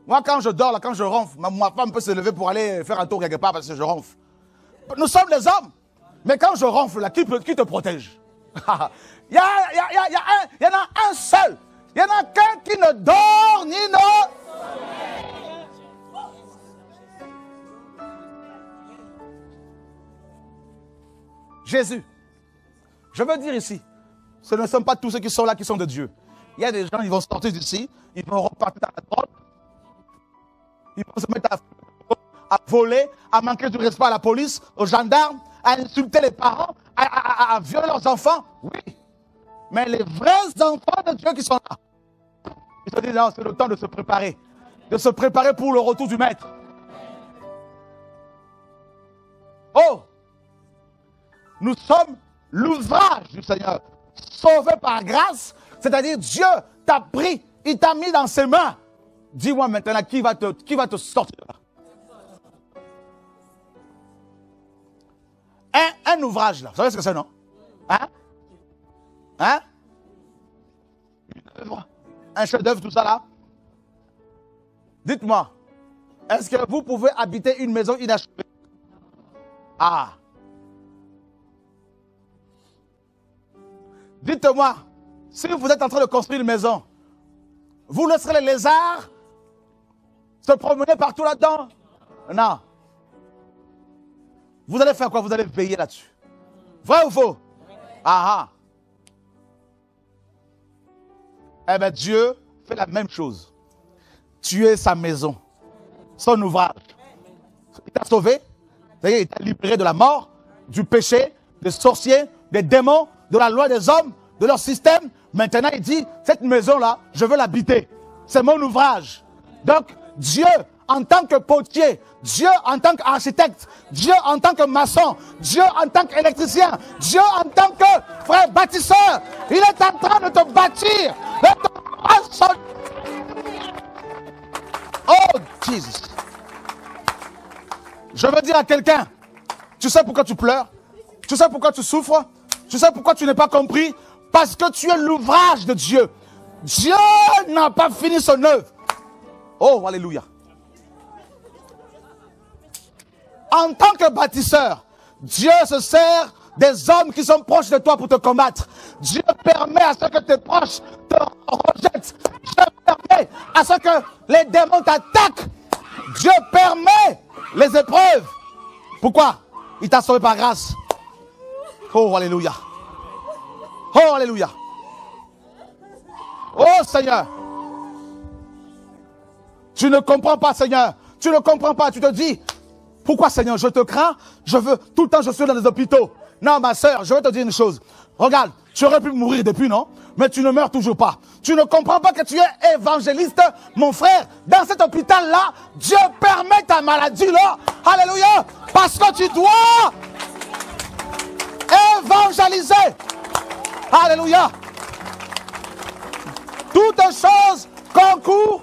Moi, quand je dors, là, quand je ronfle, ma femme peut se lever pour aller faire un tour quelque part parce que je ronfle. Nous sommes des hommes. Mais quand je ronfle, là, qui te protège? Il y en a un seul. Il y en a qu'un qui ne dort ni ne... Jésus. Je veux dire ici, ce ne sont pas tous ceux qui sont là qui sont de Dieu. Il y a des gens, ils vont sortir d'ici, ils vont repartir dans la drogue, ils vont se mettre à voler, à manquer du respect à la police, aux gendarmes, à insulter les parents, à violer leurs enfants. Oui, mais les vrais enfants de Dieu qui sont là, ils se disent, non, c'est le temps de se préparer pour le retour du Maître. Oh, nous sommes l'ouvrage du Seigneur, sauvé par grâce, c'est-à-dire Dieu t'a pris, il t'a mis dans ses mains. Dis-moi maintenant, qui va te sortir de là? Un ouvrage là, vous savez ce que c'est, non? Hein? Une œuvre, un chef-d'œuvre, tout ça là. Dites-moi, est-ce que vous pouvez habiter une maison inachevée? Ah! Dites-moi, si vous êtes en train de construire une maison, vous laisserez les lézards se promener partout là-dedans? Non. Vous allez faire quoi? Vous allez veiller là-dessus. Vrai ou faux? Ah ah. Eh bien, Dieu fait la même chose. Tu es sa maison, son ouvrage. Il t'a sauvé, c'est-à-dire il t'a libéré de la mort, du péché, des sorciers, des démons, de la loi des hommes, de leur système. Maintenant, il dit, cette maison-là, je veux l'habiter. C'est mon ouvrage. Donc, Dieu, en tant que potier, Dieu en tant qu'architecte, Dieu en tant que maçon, Dieu en tant qu'électricien, Dieu en tant que frère bâtisseur, il est en train de te bâtir. Oh, Jesus. Je veux dire à quelqu'un, tu sais pourquoi tu pleures? Tu sais pourquoi tu souffres? Tu sais pourquoi tu n'es pas compris? Parce que tu es l'ouvrage de Dieu. Dieu n'a pas fini son œuvre. Oh, alléluia. En tant que bâtisseur, Dieu se sert des hommes qui sont proches de toi pour te combattre. Dieu permet à ce que tes proches te rejettent. Dieu permet à ce que les démons t'attaquent. Dieu permet les épreuves. Pourquoi? Il t'a sauvé par grâce. Oh, alléluia. Oh, alléluia. Oh, Seigneur. Tu ne comprends pas, Seigneur. Tu ne comprends pas. Tu te dis, pourquoi, Seigneur, je te crains? Je veux, tout le temps, je suis dans les hôpitaux. Non, ma soeur, je vais te dire une chose. Regarde, tu aurais pu mourir depuis, non? Mais tu ne meurs toujours pas. Tu ne comprends pas que tu es évangéliste, mon frère. Dans cet hôpital-là, Dieu permet ta maladie, là. Alléluia. Parce que tu dois évangéliser. Alléluia. Toutes choses concourent.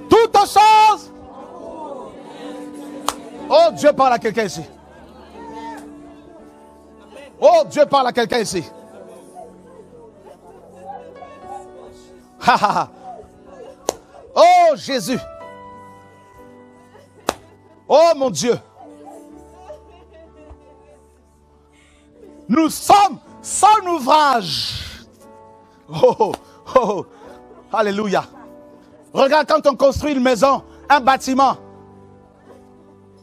Toutes choses. Oh, Dieu parle à quelqu'un ici. Oh, Dieu parle à quelqu'un ici. Oh, Jésus. Oh, mon Dieu. Nous sommes son ouvrage. Oh, oh, oh. Alléluia. Regarde, quand on construit une maison, un bâtiment,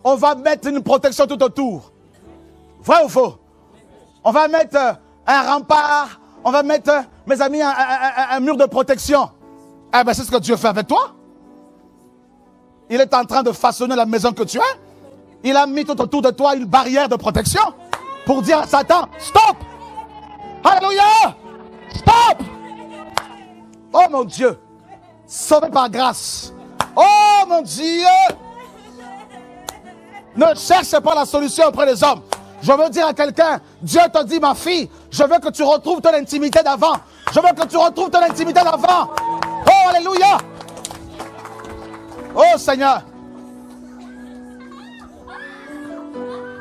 on va mettre une protection tout autour. Vrai ou faux? On va mettre un rempart, on va mettre, mes amis, un mur de protection. Eh bien, c'est ce que Dieu fait avec toi. Il est en train de façonner la maison que tu as. Il a mis tout autour de toi une barrière de protection pour dire à Satan, stop! Alléluia! Stop! Oh mon Dieu! Sauvé par grâce. Oh mon Dieu! Ne cherche pas la solution auprès des hommes. Je veux dire à quelqu'un, Dieu te dit, ma fille, je veux que tu retrouves ton intimité d'avant. Je veux que tu retrouves ton intimité d'avant. Oh, alléluia. Oh, Seigneur.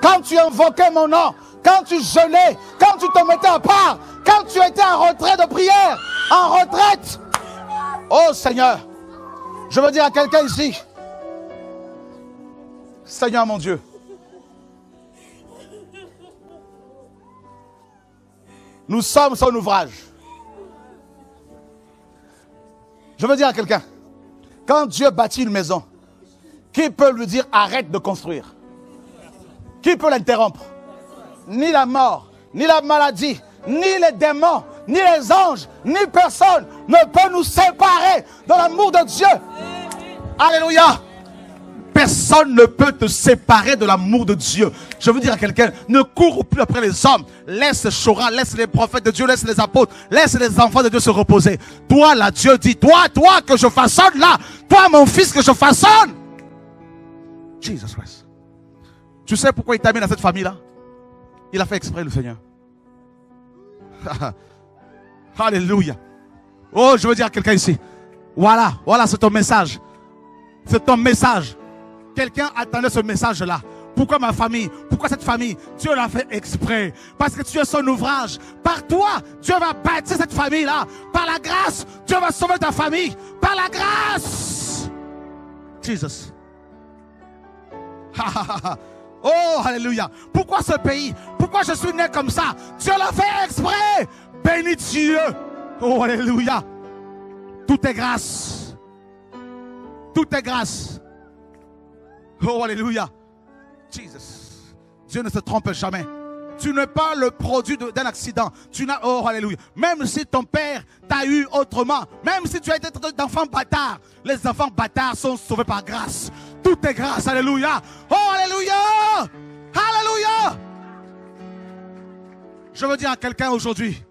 Quand tu invoquais mon nom, quand tu jeûnais, quand tu te mettais à part, quand tu étais en retrait de prière, en retraite. Oh, Seigneur. Je veux dire à quelqu'un ici, Seigneur mon Dieu, nous sommes son ouvrage. Je veux dire à quelqu'un, quand Dieu bâtit une maison, qui peut lui dire arrête de construire? Qui peut l'interrompre? Ni la mort, ni la maladie, ni les démons, ni les anges, ni personne ne peut nous séparer de l'amour de Dieu. Alléluia. Personne ne peut te séparer de l'amour de Dieu. Je veux dire à quelqu'un, ne cours plus après les hommes. Laisse Chora, laisse les prophètes de Dieu, laisse les apôtres, laisse les enfants de Dieu se reposer. Toi là, Dieu dit, toi que je façonne là, toi mon fils que je façonne. Jesus Christ. Tu sais pourquoi il t'a mis dans cette famille-là? Il a fait exprès, le Seigneur. Alléluia. Oh, je veux dire à quelqu'un ici. Voilà, c'est ton message. C'est ton message. Quelqu'un attendait ce message-là. Pourquoi ma famille? Pourquoi cette famille? Dieu l'a fait exprès. Parce que tu es son ouvrage. Par toi, Dieu va bâtir cette famille-là. Par la grâce, Dieu va sauver ta famille. Par la grâce. Jesus. Oh, alléluia. Pourquoi ce pays? Pourquoi je suis né comme ça? Dieu l'a fait exprès. Béni Dieu. Oh, alléluia. Tout est grâce. Tout est grâce. Oh, alléluia. Jesus. Dieu ne se trompe jamais. Tu n'es pas le produit d'un accident. Tu n'as, oh, alléluia. Même si ton père t'a eu autrement, même si tu as été d'enfant bâtard, les enfants bâtards sont sauvés par grâce. Tout est grâce. Alléluia. Oh, alléluia. Alléluia. Je veux dire à quelqu'un aujourd'hui.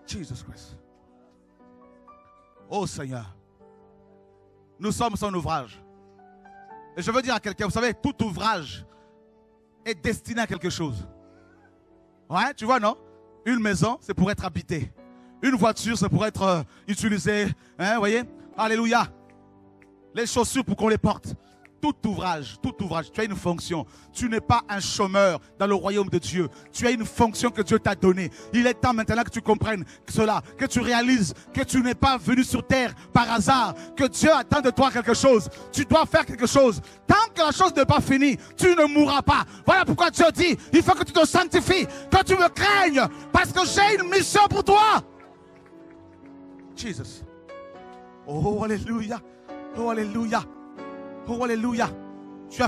Jesus Christ. Oh Seigneur. Nous sommes son ouvrage. Et je veux dire à quelqu'un, vous savez, tout ouvrage est destiné à quelque chose. Ouais, tu vois, non? Une maison, c'est pour être habité. Une voiture, c'est pour être utilisée. Hein, vous voyez? Alléluia. Les chaussures pour qu'on les porte. Tout ouvrage, tu as une fonction. Tu n'es pas un chômeur dans le royaume de Dieu. Tu as une fonction que Dieu t'a donnée. Il est temps maintenant que tu comprennes cela, que tu réalises que tu n'es pas venu sur terre par hasard, que Dieu attend de toi quelque chose. Tu dois faire quelque chose. Tant que la chose n'est pas finie, tu ne mourras pas. Voilà pourquoi Dieu dit, il faut que tu te sanctifies, que tu me craignes, parce que j'ai une mission pour toi. Jesus. Oh, alléluia. Oh, alléluia. Oh, alléluia. Tu as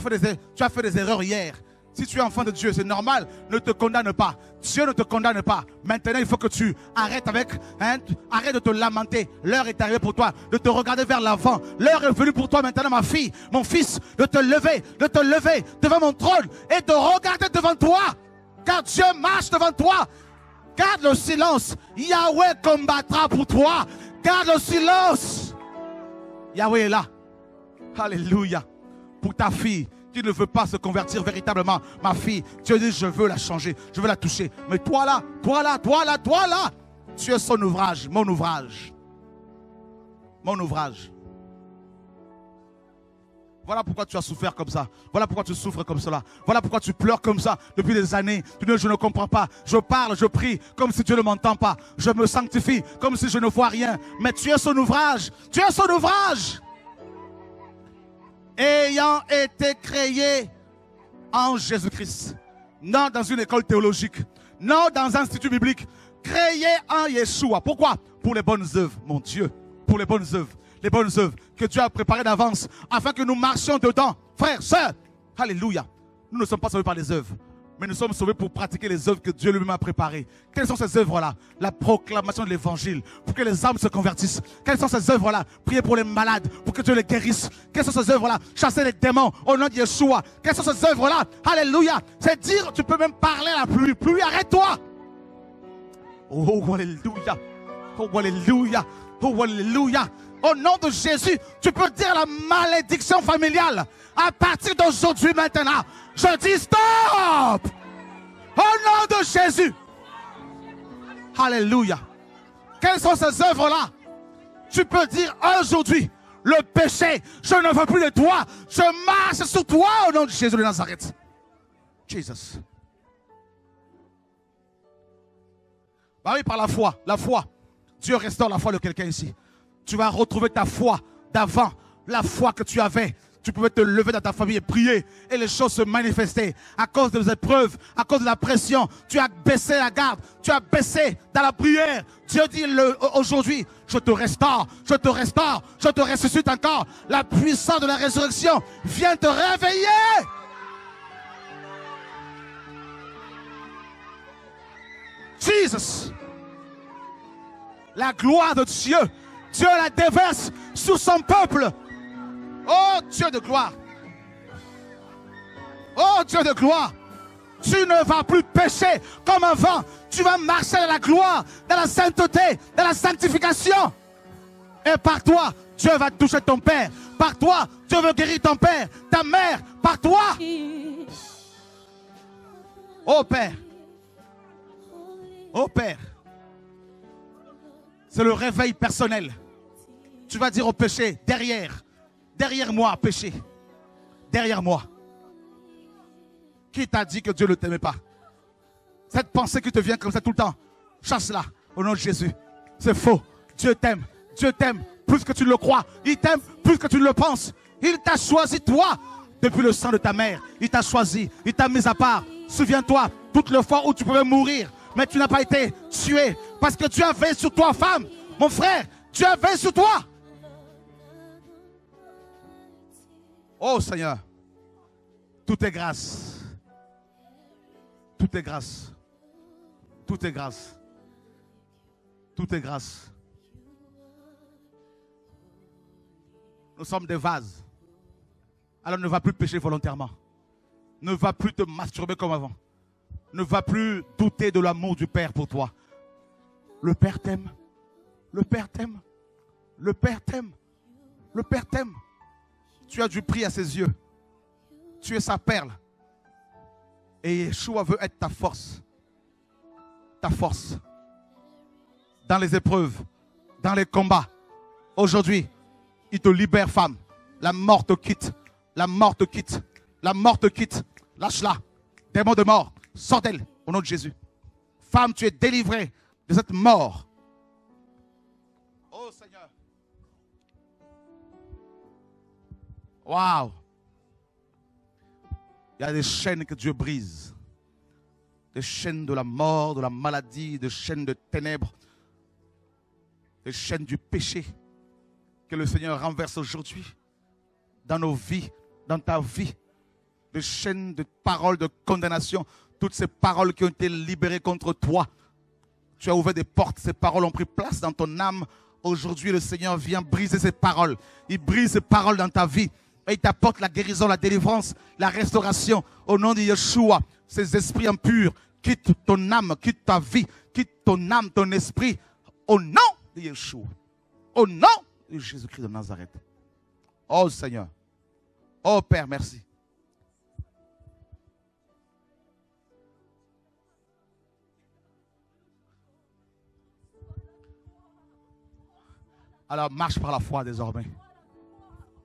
fait des erreurs hier. Si tu es enfant de Dieu, c'est normal. Ne te condamne pas. Dieu ne te condamne pas. Maintenant, il faut que tu arrêtes arrête de te lamenter. L'heure est arrivée pour toi de te regarder vers l'avant. L'heure est venue pour toi maintenant, ma fille, mon fils, de te lever devant mon trône et de regarder devant toi. Car Dieu marche devant toi. Garde le silence. Yahweh combattra pour toi. Garde le silence. Yahweh est là. Alléluia. Pour ta fille qui ne veut pas se convertir véritablement, ma fille, Dieu dit je veux la changer, je veux la toucher. Mais toi là, tu es son ouvrage, mon ouvrage. Mon ouvrage. Voilà pourquoi tu as souffert comme ça. Voilà pourquoi tu souffres comme cela. Voilà pourquoi tu pleures comme ça depuis des années. Tu dis, je ne comprends pas. Je parle, je prie comme si Dieu ne m'entend pas. Je me sanctifie comme si je ne vois rien. Mais tu es son ouvrage. Tu es son ouvrage. Ayant été créé en Jésus-Christ. Non dans une école théologique. Non dans un institut biblique. Créé en Yeshua. Pourquoi? Pour les bonnes œuvres, mon Dieu. Pour les bonnes œuvres. Les bonnes œuvres que Dieu a préparées d'avance afin que nous marchions dedans. Frères, sœurs, alléluia. Nous ne sommes pas sauvés par les œuvres, mais nous sommes sauvés pour pratiquer les œuvres que Dieu lui-même a préparées. Quelles sont ces œuvres-là? La proclamation de l'évangile, pour que les âmes se convertissent. Quelles sont ces œuvres-là? Prier pour les malades, pour que Dieu les guérisse. Quelles sont ces œuvres-là? Chasser les démons au nom de Yeshua. Quelles sont ces œuvres-là? Alléluia. C'est dire, tu peux même parler à la pluie. Pluie, arrête-toi. Oh, alléluia. Oh, alléluia. Oh, alléluia. Au nom de Jésus, tu peux dire la malédiction familiale. À partir d'aujourd'hui maintenant, je dis stop. Au nom de Jésus. Alléluia. Quelles sont ces œuvres-là? Tu peux dire aujourd'hui, le péché, je ne veux plus de toi. Je marche sur toi au nom de Jésus de Nazareth. Jesus. Bah oui, par la foi. La foi. Dieu restaure la foi de quelqu'un ici. Tu vas retrouver ta foi d'avant, la foi que tu avais. Tu pouvais te lever dans ta famille et prier et les choses se manifestaient. À cause des épreuves, à cause de la pression, tu as baissé la garde, tu as baissé dans la prière. Dieu dit aujourd'hui, je te restaure, je te restaure, je te ressuscite encore. La puissance de la résurrection vient te réveiller. Jesus. La gloire de Dieu, Dieu la déverse sur son peuple. Oh Dieu de gloire. Oh Dieu de gloire. Tu ne vas plus pécher comme avant. Tu vas marcher dans la gloire, dans la sainteté, dans la sanctification. Et par toi, Dieu va toucher ton père. Par toi, Dieu veut guérir ton père, ta mère. Par toi. Oh Père. Oh Père. C'est le réveil personnel. Tu vas dire au péché, derrière moi, péché. Derrière moi. Qui t'a dit que Dieu ne t'aimait pas? Cette pensée qui te vient comme ça tout le temps, chasse-la au nom de Jésus. C'est faux. Dieu t'aime. Dieu t'aime plus que tu le crois. Il t'aime plus que tu le penses. Il t'a choisi toi depuis le sang de ta mère. Il t'a choisi. Il t'a mis à part. Souviens-toi, toutes les fois où tu pouvais mourir, mais tu n'as pas été tué parce que Dieu a veillé sur toi, femme. Mon frère, Dieu a veillé sur toi. Oh Seigneur, tout est grâce. Tout est grâce. Tout est grâce. Tout est grâce. Nous sommes des vases. Alors ne va plus pécher volontairement. Ne va plus te masturber comme avant. Ne va plus douter de l'amour du Père pour toi. Le Père t'aime. Le Père t'aime. Le Père t'aime. Le Père t'aime. Tu as du prix à ses yeux. Tu es sa perle. Et Yeshua veut être ta force. Ta force. Dans les épreuves. Dans les combats. Aujourd'hui, il te libère, femme. La mort te quitte. La mort te quitte. La mort te quitte. Lâche-la. Démon de mort. Sors d'elle au nom de Jésus. Femme, tu es délivrée de cette mort. Oh Seigneur. Waouh. Il y a des chaînes que Dieu brise. Des chaînes de la mort, de la maladie, des chaînes de ténèbres. Des chaînes du péché. Que le Seigneur renverse aujourd'hui. Dans nos vies, dans ta vie. Des chaînes de paroles de condamnation. Toutes ces paroles qui ont été libérées contre toi. Tu as ouvert des portes. Ces paroles ont pris place dans ton âme. Aujourd'hui, le Seigneur vient briser ces paroles. Il brise ces paroles dans ta vie. Et il t'apporte la guérison, la délivrance, la restauration. Au nom de Yeshua, ces esprits impurs quittent ton âme, quittent ta vie, quittent ton âme, ton esprit. Au nom de Yeshua. Au nom de Jésus-Christ de Nazareth. Oh Seigneur. Oh Père, merci. Alors marche par la foi désormais.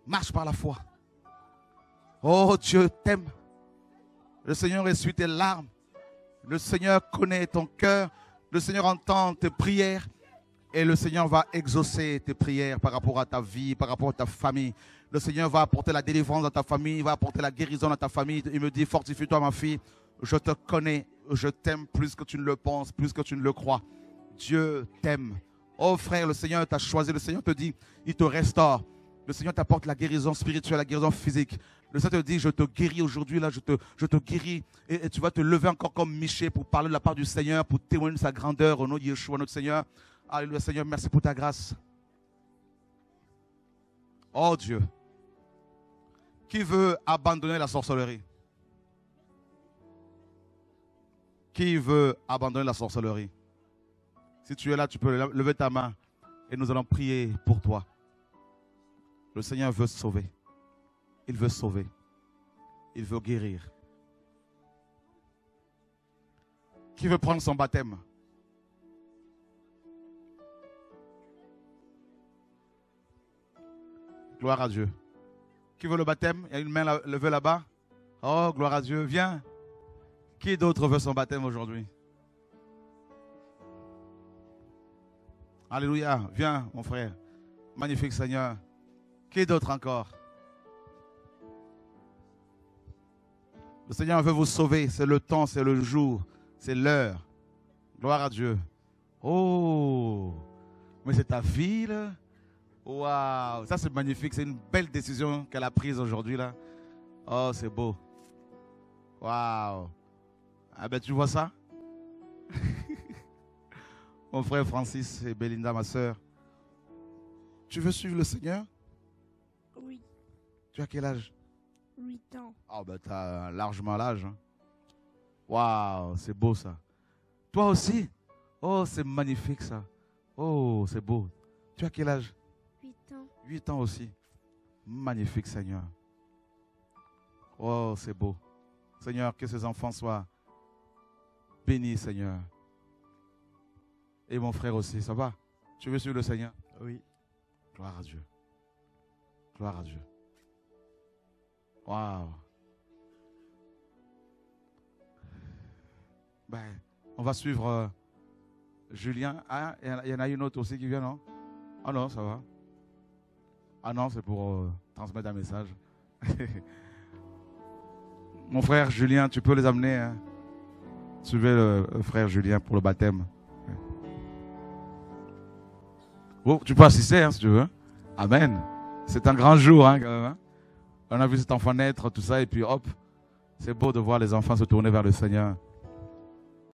Marche par la foi. Oh Dieu t'aime. Le Seigneur essuie tes larmes. Le Seigneur connaît ton cœur. Le Seigneur entend tes prières. Et le Seigneur va exaucer tes prières par rapport à ta vie, par rapport à ta famille. Le Seigneur va apporter la délivrance dans ta famille. Il va apporter la guérison dans ta famille. Il me dit, fortifie-toi ma fille. Je te connais. Je t'aime plus que tu ne le penses, plus que tu ne le crois. Dieu t'aime. Oh frère, le Seigneur t'a choisi. Le Seigneur te dit, il te restaure. Le Seigneur t'apporte la guérison spirituelle, la guérison physique. Le Seigneur te dit, je te guéris aujourd'hui, là, je te guéris. Et tu vas te lever encore comme Michée pour parler de la part du Seigneur, pour témoigner de sa grandeur au nom de Yeshua, notre Seigneur. Alléluia, Seigneur, merci pour ta grâce. Oh Dieu. Qui veut abandonner la sorcellerie? Qui veut abandonner la sorcellerie? Si tu es là, tu peux lever ta main et nous allons prier pour toi. Le Seigneur veut sauver. Il veut sauver. Il veut guérir. Qui veut prendre son baptême? Gloire à Dieu. Qui veut le baptême? Il y a une main levée là-bas. Oh, gloire à Dieu. Viens. Qui d'autre veut son baptême aujourd'hui? Alléluia. Viens, mon frère. Magnifique Seigneur. Qui d'autre encore? Le Seigneur veut vous sauver. C'est le temps, c'est le jour, c'est l'heure. Gloire à Dieu. Oh, mais c'est ta vie là. Waouh, ça c'est magnifique. C'est une belle décision qu'elle a prise aujourd'hui là. Oh, c'est beau. Waouh. Ah ben tu vois ça? Mon frère Francis et Belinda, ma soeur. Tu veux suivre le Seigneur?
Oui,
Tu as quel âge?
8 ans.
Ah ben tu as largement l'âge. Hein. Waouh, c'est beau ça. Toi aussi? Oh, c'est magnifique ça. Oh, c'est beau. Tu as quel âge?
8 ans.
8 ans aussi. Magnifique Seigneur. Oh, c'est beau. Seigneur, que ces enfants soient bénis, Seigneur. Et mon frère aussi, ça va? Tu veux suivre le Seigneur?
Oui.
Gloire à Dieu. Gloire à Dieu. Waouh. Ben, on va suivre Julien. Ah, il y en a une autre aussi qui vient, non? Ah non, ça va. Ah non, c'est pour transmettre un message. Mon frère Julien, tu peux les amener. Hein? Suivez le frère Julien pour le baptême. Oh, tu peux assister hein, si tu veux. Amen. C'est un grand jour hein, quand même. Hein? On a vu cet enfant naître, tout ça, et puis hop, c'est beau de voir les enfants se tourner vers le Seigneur.